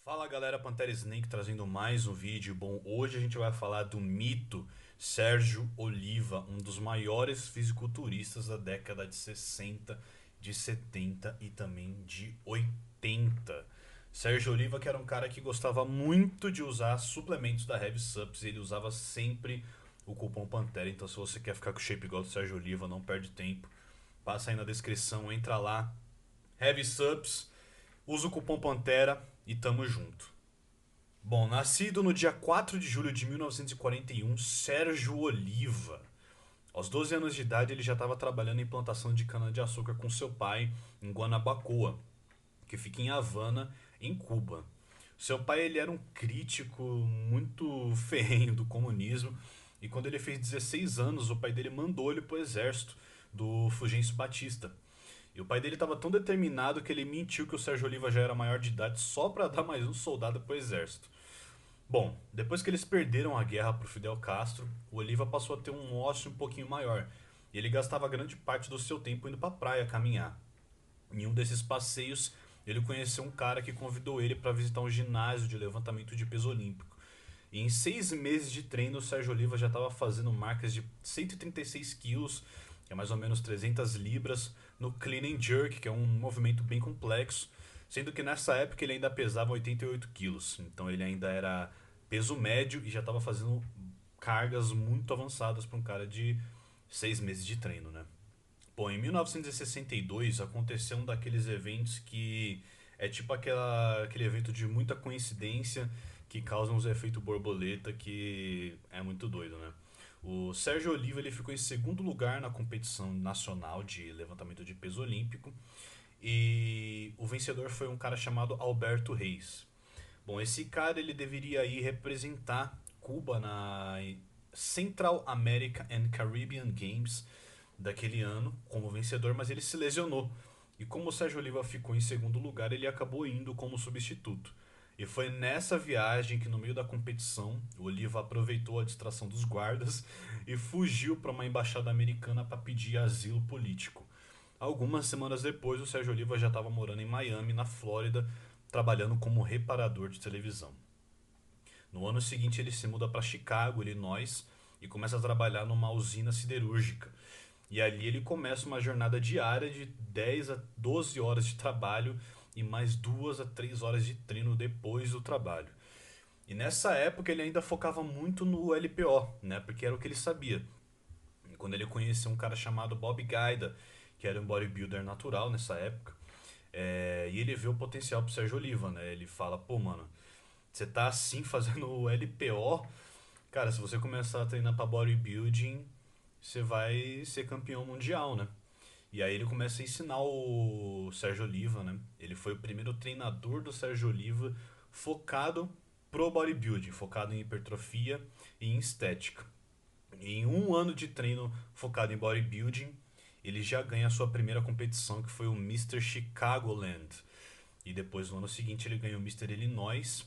Fala galera, Pantera Snake trazendo mais um vídeo. Bom, hoje a gente vai falar do mito Sérgio Oliva, um dos maiores fisiculturistas da década de 60, de 70 e também de 80. Sérgio Oliva, que era um cara que gostava muito de usar suplementos da Heavy Subs, ele usava sempre o cupom Pantera. Então se você quer ficar com o shape igual do Sérgio Oliva, não perde tempo, passa aí na descrição, entra lá, Heavy Subs, usa o cupom Pantera e tamo junto. Bom, nascido no dia 4 de julho de 1941, Sérgio Oliva. Aos 12 anos de idade, ele já estava trabalhando em plantação de cana-de-açúcar com seu pai em Guanabacoa, que fica em Havana, em Cuba. Seu pai ele era um crítico muito ferrenho do comunismo e quando ele fez 16 anos, o pai dele mandou ele para o exército do Fulgêncio Batista. E o pai dele estava tão determinado que ele mentiu que o Sérgio Oliva já era maior de idade só para dar mais um soldado para o exército. Bom, depois que eles perderam a guerra para o Fidel Castro, o Oliva passou a ter um ócio um pouquinho maior. E ele gastava grande parte do seu tempo indo para a praia caminhar. Em um desses passeios, ele conheceu um cara que convidou ele para visitar um ginásio de levantamento de peso olímpico. E em 6 meses de treino, o Sérgio Oliva já estava fazendo marcas de 136 quilos, que é mais ou menos 300 libras, no clean and jerk, que é um movimento bem complexo, sendo que nessa época ele ainda pesava 88 quilos, então ele ainda era peso médio e já estava fazendo cargas muito avançadas para um cara de 6 meses de treino, né? Bom, em 1962 aconteceu um daqueles eventos que é tipo aquele evento de muita coincidência que causa uns efeitos borboleta que é muito doido, né? O Sérgio Oliva ele ficou em segundo lugar na competição nacional de levantamento de peso olímpico e o vencedor foi um cara chamado Alberto Reis. Bom, esse cara ele deveria ir representar Cuba na Central America and Caribbean Games daquele ano como vencedor, mas ele se lesionou. E como o Sérgio Oliva ficou em segundo lugar, ele acabou indo como substituto. E foi nessa viagem que, no meio da competição, o Oliva aproveitou a distração dos guardas e fugiu para uma embaixada americana para pedir asilo político. Algumas semanas depois, o Sérgio Oliva já estava morando em Miami, na Flórida, trabalhando como reparador de televisão. No ano seguinte, ele se muda para Chicago, Illinois, e começa a trabalhar numa usina siderúrgica. E ali ele começa uma jornada diária de 10 a 12 horas de trabalho e mais 2 a 3 horas de treino depois do trabalho. E nessa época ele ainda focava muito no LPO, né? Porque era o que ele sabia. E quando ele conheceu um cara chamado Bob Gaida, que era um bodybuilder natural nessa época, e ele vê o potencial pro Sérgio Oliva, né? Ele fala, pô, mano, você tá assim fazendo o LPO, cara, se você começar a treinar pra bodybuilding, você vai ser campeão mundial, né? E aí ele começa a ensinar o Sérgio Oliva, né? Ele foi o primeiro treinador do Sérgio Oliva focado pro bodybuilding, focado em hipertrofia e em estética. E em um ano de treino focado em bodybuilding, ele já ganha a sua primeira competição, que foi o Mr. Chicagoland. E depois, no ano seguinte, ele ganha o Mr. Illinois.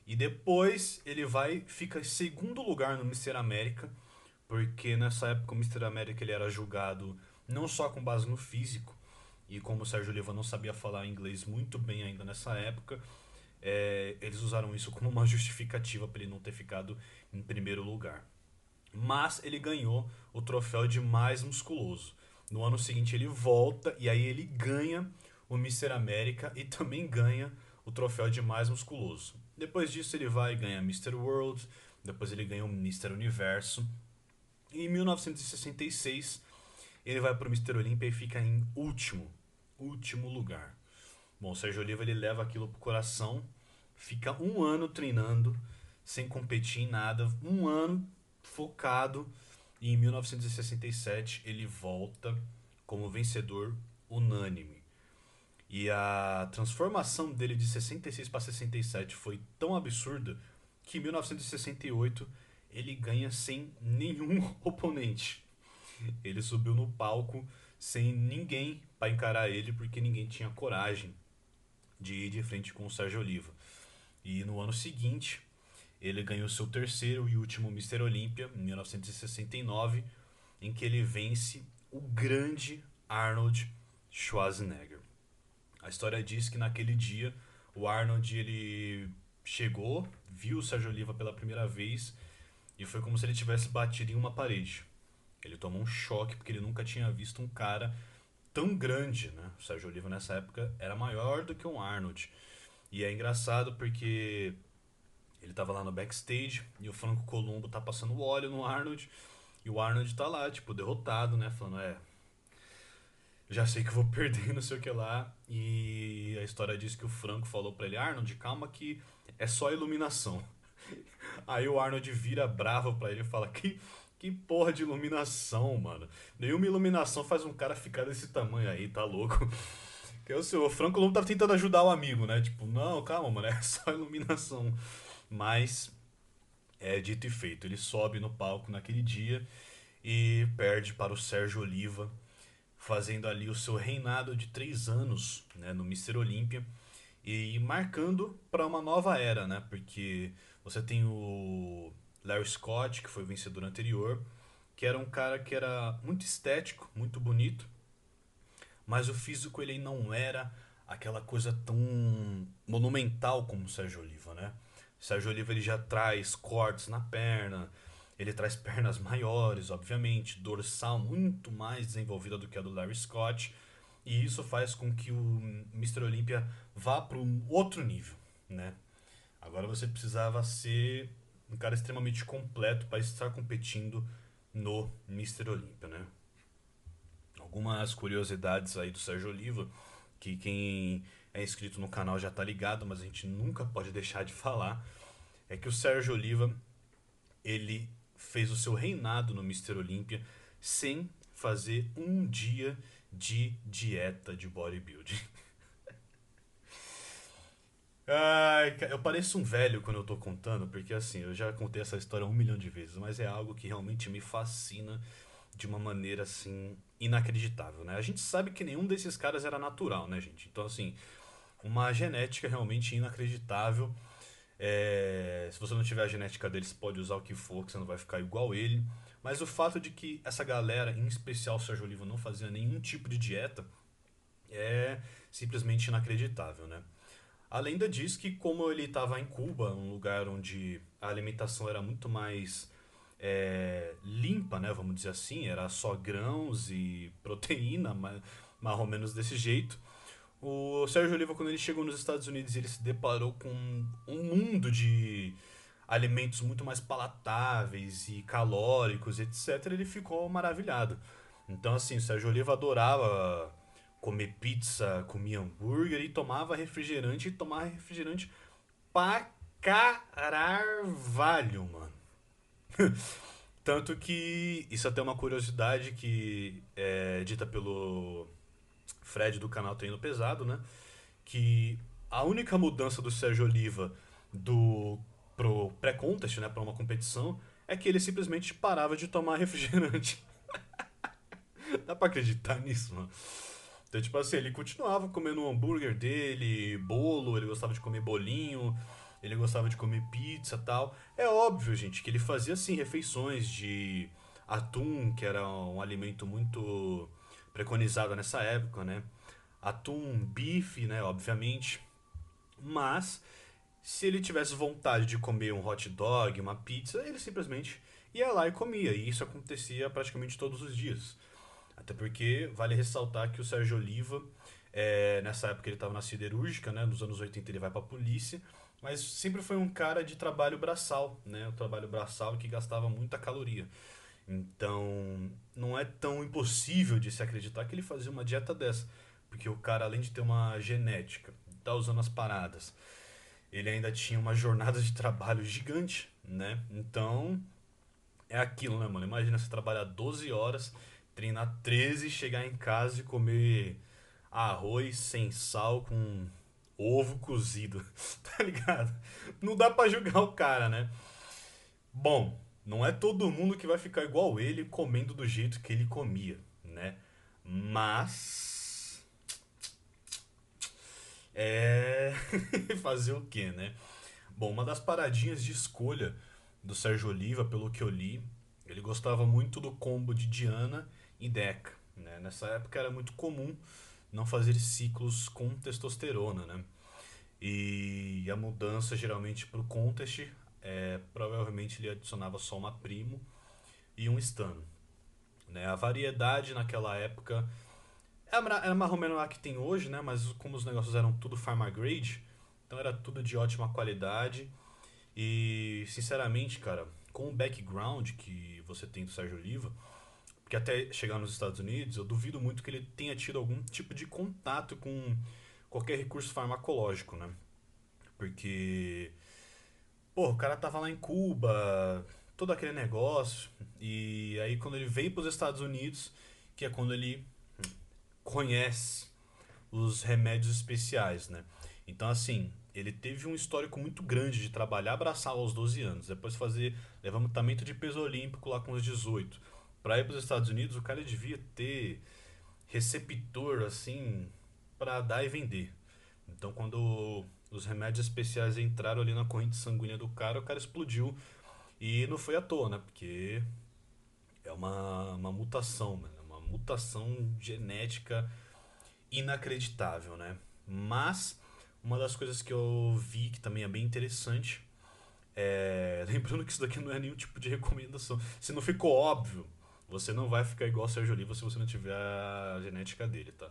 E depois ele vai fica em segundo lugar no Mr. América, porque nessa época o Mr. América ele era julgado não só com base no físico, e como o Sérgio Oliva não sabia falar inglês muito bem ainda nessa época, eles usaram isso como uma justificativa para ele não ter ficado em primeiro lugar. Mas ele ganhou o troféu de mais musculoso. No ano seguinte ele volta e aí ele ganha o Mr. América e também ganha o troféu de mais musculoso. Depois disso ele vai e ganha Mr. World, depois ele ganha o Mr. Universo. E em 1966 ele vai para o Mr. Olímpia e fica em último lugar. Bom, o Sérgio Oliva ele leva aquilo pro coração, fica um ano treinando, sem competir em nada, um ano focado, e em 1967 ele volta como vencedor unânime. E a transformação dele de 66 para 67 foi tão absurda que em 1968 ele ganha sem nenhum oponente. Ele subiu no palco sem ninguém para encarar ele porque ninguém tinha coragem de ir de frente com o Sérgio Oliva. E no ano seguinte, ele ganhou seu terceiro e último Mr. Olímpia, em 1969, em que ele vence o grande Arnold Schwarzenegger. A história diz que naquele dia O Arnold, ele chegou, viu o Sérgio Oliva pela primeira vez e foi como se ele tivesse batido em uma parede. Ele tomou um choque porque ele nunca tinha visto um cara tão grande, né? O Sérgio Oliva nessa época era maior do que um Arnold. E é engraçado porque ele tava lá no backstage e o Franco Columbo tá passando óleo no Arnold e o Arnold tá lá, tipo, derrotado, né? Falando, já sei que eu vou perder, não sei o que lá. E a história diz que o Franco falou pra ele, Arnold, calma que é só iluminação. Aí o Arnold vira bravo pra ele e fala, que porra de iluminação, mano. Nenhuma iluminação faz um cara ficar desse tamanho aí, tá louco? Que o Franco Columbo tava tentando ajudar o amigo, né? Tipo, não, calma, mano, é só iluminação. Mas é dito e feito. Ele sobe no palco naquele dia e perde para o Sérgio Oliva, fazendo ali o seu reinado de 3 anos, né, no Mister Olímpia e marcando para uma nova era, né? Porque você tem o Larry Scott, que foi o vencedor anterior, que era um cara que era muito estético, muito bonito, mas o físico ele não era aquela coisa tão monumental como o Sérgio Oliva, né? O Sérgio Oliva ele já traz cortes na perna, ele traz pernas maiores, obviamente, dorsal muito mais desenvolvida do que a do Larry Scott, e isso faz com que o Mister Olympia vá para um outro nível, né? Agora você precisava ser um cara extremamente completo para estar competindo no Mister Olympia, né? Algumas curiosidades aí do Sérgio Oliva, que quem é inscrito no canal já tá ligado, mas a gente nunca pode deixar de falar, é que o Sérgio Oliva, ele fez o seu reinado no Mister Olympia sem fazer um dia de dieta de bodybuilding. Ai, eu pareço um velho quando eu tô contando, porque assim, eu já contei essa história 1 milhão de vezes, mas é algo que realmente me fascina de uma maneira assim inacreditável, né? A gente sabe que nenhum desses caras era natural, né, gente? Então, assim, uma genética realmente inacreditável. Se você não tiver a genética deles, pode usar o que for, que você não vai ficar igual ele. Mas o fato de que essa galera, em especial o Sérgio Oliva, não fazia nenhum tipo de dieta é simplesmente inacreditável, né? A lenda diz que como ele estava em Cuba, um lugar onde a alimentação era muito mais limpa, né, vamos dizer assim, era só grãos e proteína, mais ou menos desse jeito. O Sérgio Oliva, quando ele chegou nos Estados Unidos, ele se deparou com um mundo de alimentos muito mais palatáveis e calóricos, etc. Ele ficou maravilhado. Então, assim, o Sérgio Oliva adorava comer pizza, comia hambúrguer e tomava refrigerante pra caralho, mano. Tanto que isso até é uma curiosidade que é dita pelo Fred do canal Treino Pesado, né? Que a única mudança do Sérgio Oliva do pro pré-contest, né, para uma competição, é que ele simplesmente parava de tomar refrigerante. Dá pra acreditar nisso, mano? Então, tipo assim, ele continuava comendo o hambúrguer dele, bolo, ele gostava de comer bolinho, ele gostava de comer pizza e tal. É óbvio, gente, que ele fazia, assim, refeições de atum, que era um alimento muito preconizado nessa época, né? Atum, bife, né, obviamente. Mas, se ele tivesse vontade de comer um hot dog, uma pizza, ele simplesmente ia lá e comia. E isso acontecia praticamente todos os dias. Até porque vale ressaltar que o Sérgio Oliva, nessa época ele estava na siderúrgica, né? Nos anos 80 ele vai para a polícia, mas sempre foi um cara de trabalho braçal, né? O trabalho braçal que gastava muita caloria. Então, não é tão impossível de se acreditar que ele fazia uma dieta dessa, porque o cara, além de ter uma genética, tá usando as paradas, ele ainda tinha uma jornada de trabalho gigante, né? Então, é aquilo, né, mano? Imagina você trabalhar 12 horas, treinar 13, chegar em casa e comer arroz sem sal com ovo cozido, tá ligado? Não dá pra julgar o cara, né? Bom, não é todo mundo que vai ficar igual ele comendo do jeito que ele comia, né? Mas. É. Fazer o quê, né? Bom, uma das paradinhas de escolha do Sérgio Oliva, pelo que eu li, ele gostava muito do combo de Diana e Deca, né? Nessa época era muito comum não fazer ciclos com testosterona, né? E a mudança geralmente para o contest, provavelmente ele adicionava só uma primo e um stun. Né? A variedade naquela época era mais ou menos a que tem hoje, né? Mas como os negócios eram tudo farmer grade, então era tudo de ótima qualidade. E sinceramente, cara, com o background que você tem do Sérgio Oliva, porque até chegar nos Estados Unidos, eu duvido muito que ele tenha tido algum tipo de contato com qualquer recurso farmacológico, né? Porque, pô, o cara tava lá em Cuba, todo aquele negócio, e aí quando ele veio para os Estados Unidos, que é quando ele conhece os remédios especiais, né? Então, assim, ele teve um histórico muito grande de trabalhar braçal aos 12 anos, depois fazer levantamento de peso olímpico lá com os 18. Para ir para os Estados Unidos, o cara devia ter receptor, assim, para dar e vender. Então, quando os remédios especiais entraram ali na corrente sanguínea do cara, o cara explodiu. E não foi à toa, né? Porque é uma mutação, mano. É uma mutação genética inacreditável, né? Mas uma das coisas que eu vi que também é bem interessante lembrando que isso daqui não é nenhum tipo de recomendação. Se não ficou óbvio, você não vai ficar igual o Sérgio Oliva se você não tiver a genética dele, tá?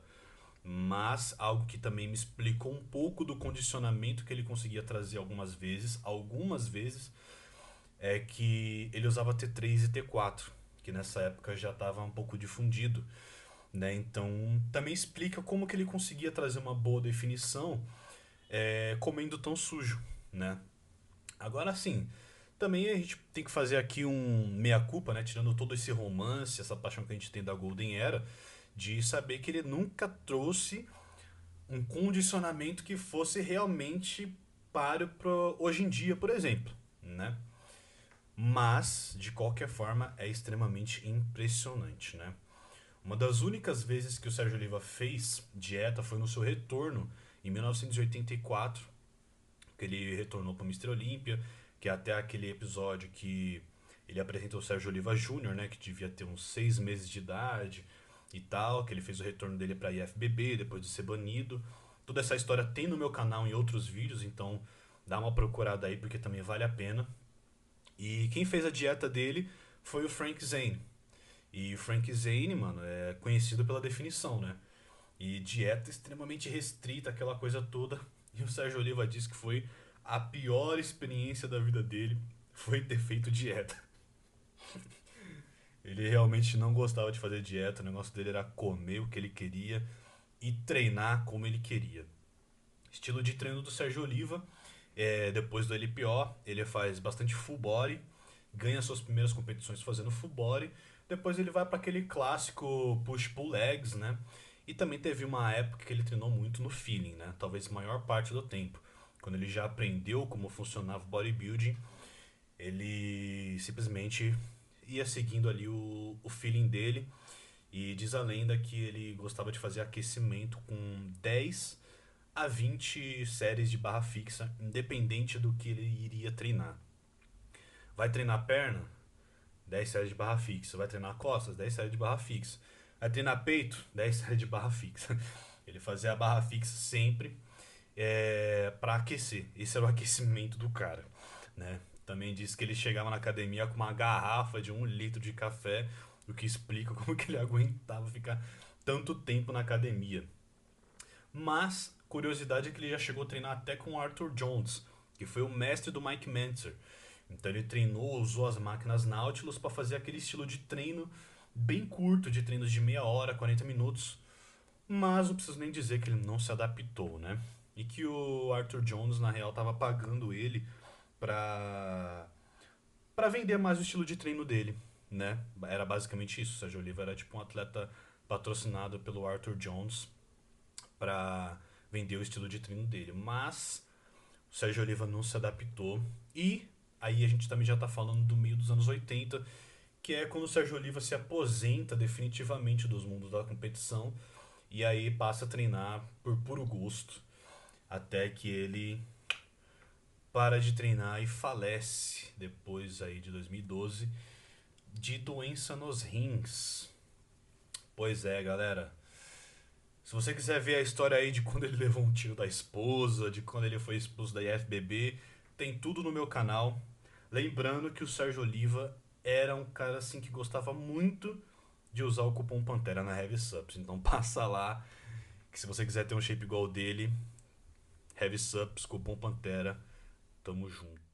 Mas algo que também me explicou um pouco do condicionamento que ele conseguia trazer algumas vezes, é que ele usava T3 e T4, que nessa época já estava um pouco difundido, né? Então também explica como que ele conseguia trazer uma boa definição comendo tão sujo, né? Agora sim, também a gente tem que fazer aqui um meia-culpa, né? Tirando todo esse romance, essa paixão que a gente tem da Golden Era, de saber que ele nunca trouxe um condicionamento que fosse realmente páreo para hoje em dia, por exemplo, né? Mas, de qualquer forma, é extremamente impressionante, né? Uma das únicas vezes que o Sérgio Oliva fez dieta foi no seu retorno em 1984, que ele retornou para o Mr. Olímpia, que é até aquele episódio que ele apresentou o Sérgio Oliva Júnior, né, que devia ter uns 6 meses de idade e tal, que ele fez o retorno dele para a IFBB depois de ser banido. Toda essa história tem no meu canal em outros vídeos, então dá uma procurada aí porque também vale a pena. E quem fez a dieta dele foi o Frank Zane. E o Frank Zane, mano, é conhecido pela definição, né? E dieta extremamente restrita, aquela coisa toda. E o Sérgio Oliva disse que foi a pior experiência da vida dele foi ter feito dieta. Ele realmente não gostava de fazer dieta, o negócio dele era comer o que ele queria e treinar como ele queria. Estilo de treino do Sérgio Oliva, depois do LPO, ele faz bastante full body, ganha suas primeiras competições fazendo full body, depois ele vai para aquele clássico push-pull legs, né? E também teve uma época que ele treinou muito no feeling, né? Talvez a maior parte do tempo. Quando ele já aprendeu como funcionava o bodybuilding, ele simplesmente ia seguindo ali o feeling dele. E diz a lenda que ele gostava de fazer aquecimento com 10 a 20 séries de barra fixa, independente do que ele iria treinar. Vai treinar perna? 10 séries de barra fixa. Vai treinar costas? 10 séries de barra fixa. Vai treinar peito? 10 séries de barra fixa. Ele fazia a barra fixa sempre para aquecer. Esse era o aquecimento do cara, né? Também disse que ele chegava na academia com uma garrafa de 1 litro de café, o que explica como que ele aguentava ficar tanto tempo na academia. Mas, curiosidade é que ele já chegou a treinar até com o Arthur Jones, que foi o mestre do Mike Mentzer. Então ele treinou, usou as máquinas Nautilus para fazer aquele estilo de treino bem curto, de treinos de meia hora, 40 minutos. Mas não preciso nem dizer que ele não se adaptou, né? E que o Arthur Jones, na real, estava pagando ele para vender mais o estilo de treino dele, né? Era basicamente isso. O Sérgio Oliva era tipo um atleta patrocinado pelo Arthur Jones para vender o estilo de treino dele. Mas o Sérgio Oliva não se adaptou. E aí a gente também já tá falando do meio dos anos 80, que é quando o Sérgio Oliva se aposenta definitivamente dos mundos da competição e aí passa a treinar por puro gosto, até que ele para de treinar e falece depois aí de 2012 de doença nos rins. Pois é, galera. Se você quiser ver a história aí de quando ele levou um tiro da esposa, de quando ele foi expulso da IFBB, tem tudo no meu canal. Lembrando que o Sérgio Oliva era um cara assim que gostava muito de usar o cupom Pantera na Heavy Subs. Então passa lá, que se você quiser ter um shape igual o dele, Heavy Subs, cupom Pantera, tamo junto.